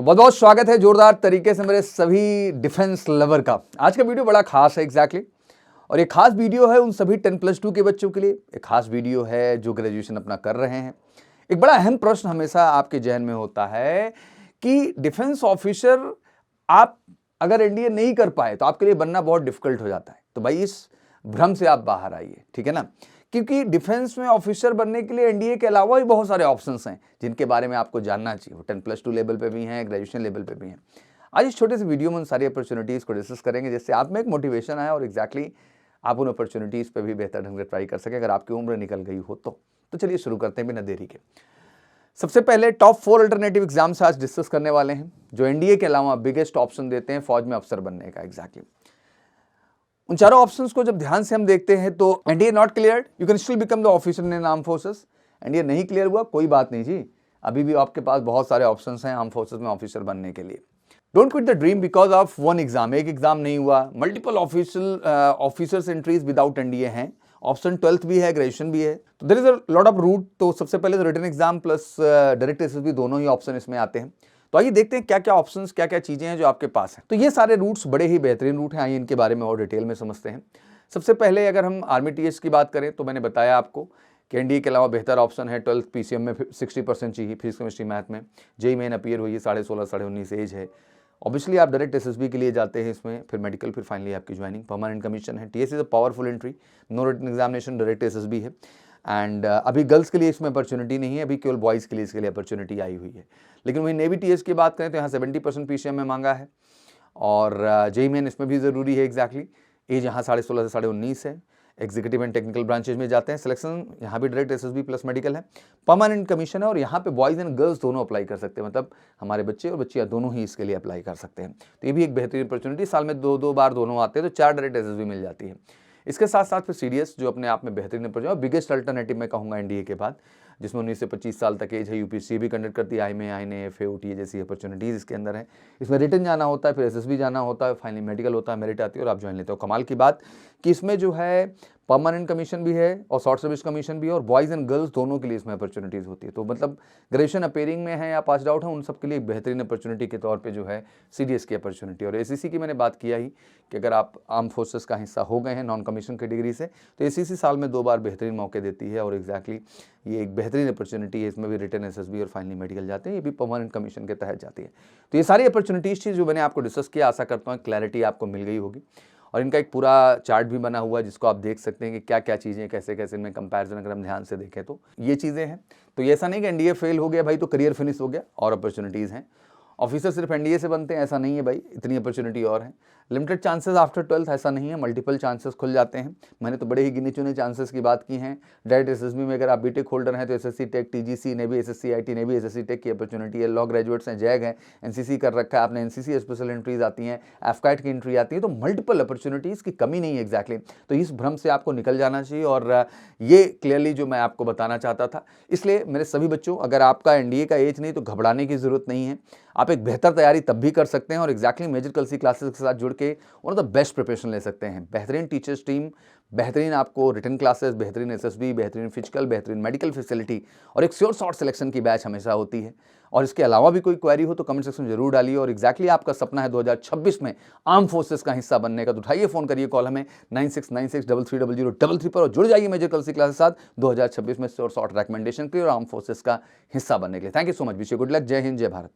तो बहुत बहुत स्वागत है जोरदार तरीके से मेरे सभी डिफेंस लवर का। आज का वीडियो बड़ा खास है एग्जैक्टली और ये खास वीडियो है उन सभी 10+2 के बच्चों के लिए। एक खास वीडियो है जो ग्रेजुएशन अपना कर रहे हैं। एक बड़ा अहम प्रश्न हमेशा आपके जहन में होता है कि डिफेंस ऑफिसर आप अगर एनडीए नहीं कर पाए तो आपके लिए बनना बहुत डिफिकल्ट हो जाता है। तो भाई इस भ्रम से आप बाहर आइए, ठीक है ना, क्योंकि डिफेंस में ऑफिसर बनने के लिए एनडीए के अलावा भी बहुत सारे ऑप्शंस हैं जिनके बारे में आपको जानना चाहिए। वो 10+2 लेवल पे भी हैं, ग्रेजुएशन लेवल पे भी हैं। आज इस छोटे से वीडियो में उन सारी अपॉर्चुनिटीज़ को डिस्कस करेंगे जिससे आप में एक मोटिवेशन आए और एग्जैक्टली आप उन अपॉर्चुनिटीज़ पे भी बेहतर ढंग से ट्राई कर सकें अगर आपकी उम्र निकल गई हो तो चलिए शुरू करते हैं बिना देरी के। सबसे पहले टॉप 4 अल्टरनेटिव एग्जाम्स आज डिस्कस करने वाले हैं जो एनडीए के अलावा बिगेस्ट ऑप्शन देते हैं फौज में अफसर बनने का। एग्जैक्टली उन चारों ऑप्शंस को जब ध्यान से हम देखते हैं तो NDA not cleared, you can still become the officer in arm forces. NDA नहीं क्लियर हुआ, कोई बात नहीं जी, अभी भी आपके पास बहुत सारे ऑप्शंस हैं आर्म फोर्सेस में ऑफिसर बनने के लिए। Don't quit the dream because of one exam, एक एग्जाम नहीं हुआ, multiple officers entries without NDA हैं, ऑप्शन 12th भी है, ग्रेजुएशन भी है, तो there is a lot of route. तो सबसे पहले तो written exam plus direct SSB दोनों ही ऑप्शन इसमें आते हैं। तो आइए देखते हैं क्या क्या ऑप्शंस, क्या क्या चीजें हैं जो आपके पास हैं। तो ये सारे रूट्स बड़े ही बेहतरीन रूट हैं, आइए इनके बारे में और डिटेल में समझते हैं। सबसे पहले अगर हम आर्मी टीएस की बात करें तो मैंने बताया आपको कि एनडीए के अलावा बेहतर ऑप्शन है 12th पीसीएम में 60% चाहिए, फिजिक्स केमिस्ट्री मैथ में। जेई मेन अपीयर हुई है, 16.5 साढ़े 19 एज है। ऑब्वियसली आप डायरेक्ट एसएसबी के लिए जाते हैं इसमें, फिर मेडिकल, फिर फाइनली आपकी ज्वाइनिंग। परमानेंट कमीशन है। TS is a powerful entry, no written examination, direct SSB है। एंड अभी गर्ल्स के लिए इसमें अपॉर्चुनिटी नहीं है, अभी केवल बॉयज़ के लिए इसके लिए अपॉर्चुनिटी आई हुई है। लेकिन वही नेवी टीएस की बात करें तो यहाँ 70% पीसीएम में मांगा है और जेई मेन इसमें भी ज़रूरी है। एग्जैक्टली एज यहाँ 16.5 से साढ़े 19 है। एग्जीक्यूटिव एंड टेक्निकल ब्रांचेज में जाते हैं। सिलेक्शन यहाँ भी डायरेक्ट एसएसबी प्लस मेडिकल है। परमानेंट कमीशन है और यहाँ पे बॉयज़ एंड गर्ल्स दोनों अप्लाई कर सकते हैं, मतलब हमारे बच्चे और बच्चियाँ दोनों ही इसके लिए अप्लाई कर सकते हैं। तो ये भी एक बेहतरीन अपॉर्चुनिटी, साल में दो बार दोनों आते हैं तो 4 डायरेक्ट एसएसबी मिल जाती है। इसके साथ साथ फिर सीडीएस जो अपने आप में बेहतरीन अपॉर्चुनिटी, बिगेस्ट अल्टरनेटिव मैं कहूँगा एनडीए के बाद, जिसमें 19 से 25 साल तक एज है। यूपीएससी भी कंडक्ट करती है, आईएमए, आईएनएफ, ओटीए जैसी अपॉर्चुनिटीज़ इसके अंदर है। इसमें रिटन जाना होता है, फिर एसएसबी जाना होता है, फाइनली मेडिकल होता है, मेरिट आती है और आप ज्वाइन लेते हो। कमाल की बात कि इसमें जो है परमानेंट कमीशन भी है और शॉर्ट सर्विस कमीशन भी है और बॉयज़ एंड गर्ल्स दोनों के लिए इसमें अपॉर्चुनिटीज़ होती है। तो मतलब ग्रेजुएशन अपीयरिंग में है या पास आउट है, उन सब के लिए एक बेहतरीन अपॉर्चुनिटी के तौर पे जो है सीडीएस की अपॉर्चुनिटी। और एसीसी की मैंने बात किया ही कि अगर आप आर्म फोर्सेस का हिस्सा हो गए हैं नॉन कमीशन कैटेगरी से तो एसीसी साल में 2 बार बेहतरीन मौके देती है और एग्जैक्टली ये एक बेहतरीन अपॉर्चुनिटी है। इसमें भी रिटन एसएसबी और फाइनली मेडिकल जाते हैं, ये भी परमानेंट कमीशन के तहत जाती है। तो ये सारी अपॉर्चुनिटीज़ थी जो मैंने आपको डिस्कस किया। आशा करता हूँ क्लैरिटी आपको मिल गई होगी और इनका एक पूरा चार्ट भी बना हुआ है जिसको आप देख सकते हैं कि क्या क्या चीज़ें कैसे कैसे इनमें कंपैरिजन अगर हम ध्यान से देखें तो ये चीज़ें हैं। तो ये ऐसा नहीं कि एनडीए फेल हो गया भाई तो करियर फिनिश हो गया, और अपॉर्चुनिटीज़ हैं। ऑफिसर सिर्फ एनडीए से बनते हैं ऐसा नहीं है भाई, इतनी अपॉर्चुनिटी और है। लिमिटेड चांसेस आफ्टर 12th ऐसा नहीं है, मल्टीपल चांसेस खुल जाते हैं। मैंने तो बड़े ही गिने चुने चांसेस की बात की हैं। डायरेक्ट एसएसबी में अगर आप बीटेक होल्डर हैं तो SSC tech, TGC, navy SSC IT, navy SSC tech की अपॉर्चुनिटी है। लॉ ग्रेजुएट्स हैं, जैग हैं, एनसीसी कर रखा है आपने, एनसीसी स्पेशल एंट्रीज आती हैं, एफकाइट की एंट्री आती है, तो मल्टीपल अपॉर्चुनिटीज़ की कमी नहीं है एग्जैक्टली। तो इस भ्रम से आपको निकल जाना चाहिए और ये क्लियरली जो मैं आपको बताना चाहता था। इसलिए मेरे सभी बच्चों, अगर आपका एनडीए का एज नहीं तो घबराने की जरूरत नहीं है। आप एक बेहतर तैयारी तब भी कर सकते हैं और एग्जैक्टली मेजर कलसी क्लासेस के साथ जुड़ के one of the best preparation ले सकते हैं। बेहतरीन टीचर्स टीम, बेहतरीन आपको रिटन क्लासेस, बेहतरीन एसएसबी, बेहतरीन फिजिकल, बेहतरीन मेडिकल फैसिलिटी और एक श्योर शॉर्ट सिलेक्शन की बैच हमेशा होती है। और इसके अलावा भी कोई क्वेरी हो तो कमेंट सेक्शन में जरूर डालिए। और एग्जैक्टली आपका सपना है 2026 में आर्म फोर्सेस का हिस्सा बनने का, तो उठाइए फ़ोन करिए कॉल हमें 9696330033 पर और जुड़ जाइए मेजर कलसी क्लास के साथ 2026 में श्योर शॉर्ट रिकमेंडेशन के लिए और आर्म फोर्सेस का हिस्सा बनने के लिए। Thank you so much, wish you good luck. जय हिंद, जय भारत।